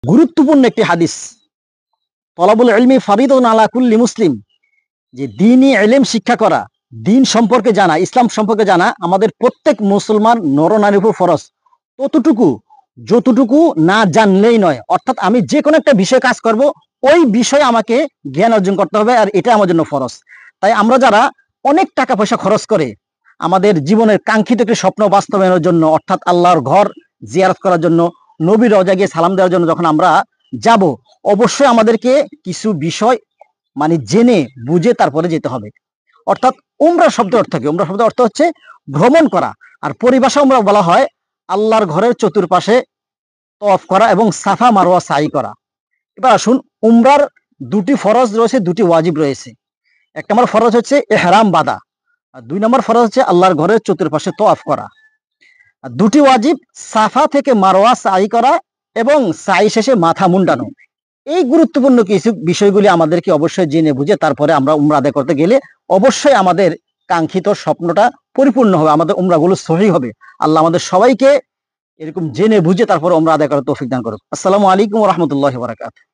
গুরুত্বপূর্ণ একটি হাদিস, তলাবুল ইলমি ফারিদুন আলা কুল্লি মুসলিম, যে দ্বীনি ইলম শিক্ষা করা, দিন সম্পর্কে জানা, ইসলাম সম্পর্কে জানা আমাদের প্রত্যেক মুসলমান নরনারীর উপর ফরজ। ততটুকু যতটুকু না জানলেই নয়, অর্থাৎ আমি যে কোনো একটা বিষয় কাজ করব, ওই বিষয়ে আমাকে জ্ঞান অর্জন করতে হবে, আর এটা আমার জন্য ফরজ। তাই আমরা যারা অনেক টাকা পয়সা খরচ করে আমাদের জীবনের কাঙ্ক্ষিত একটি স্বপ্ন বাস্তবায়নের জন্য, অর্থাৎ আল্লাহর ঘর জিয়ারত করার জন্য, নবীর রওজা গিয়ে সালাম দেওয়ার জন্য যখন আমরা যাব, অবশ্যই আমাদেরকে কিছু বিষয় জেনে বুঝে তারপরে যেতে হবে। অর্থাৎ উমরা শব্দের অর্থ কি? উমরা শব্দের অর্থ হচ্ছে ভ্রমণ করা, আর পরিভাষা উমরা বলা হয় আল্লাহর ঘরের চতুর্পাশে তওয়াফ করা এবং সাফা মারওয়া সাই করা। এবার আসুন, উমরার দুটি ফরজ রয়েছে, দুটি ওয়াজিব রয়েছে। এক নম্বর ফরজ হচ্ছে ইহরাম বাঁধা, আর 2 নম্বর ফরজ হচ্ছে আল্লাহর ঘরের চতুর্পাশে তওয়াফ করা। আর দুটি ওয়াজিব সাফা থেকে মারওয়া সাই করা এবং সাই শেষে মাথা মুন্ডানো। এই গুরুত্বপূর্ণ কিছু বিষয়গুলি আমাদেরকে অবশ্যই জেনে বুঝে তারপরে আমরা উমরা আদায় করতে গেলে অবশ্যই আমাদের কাঙ্ক্ষিত স্বপ্নটা পরিপূর্ণ হবে, আমাদের উমরাগুলো সহিহ হবে। আল্লাহ আমাদের সবাইকে এরকম জেনে বুঝে তারপরে উমরা আদায় করার তৌফিক দান করুক। আসসালামু আলাইকুম ওয়া রাহমাতুল্লাহি ওয়া বারাকাতুহু।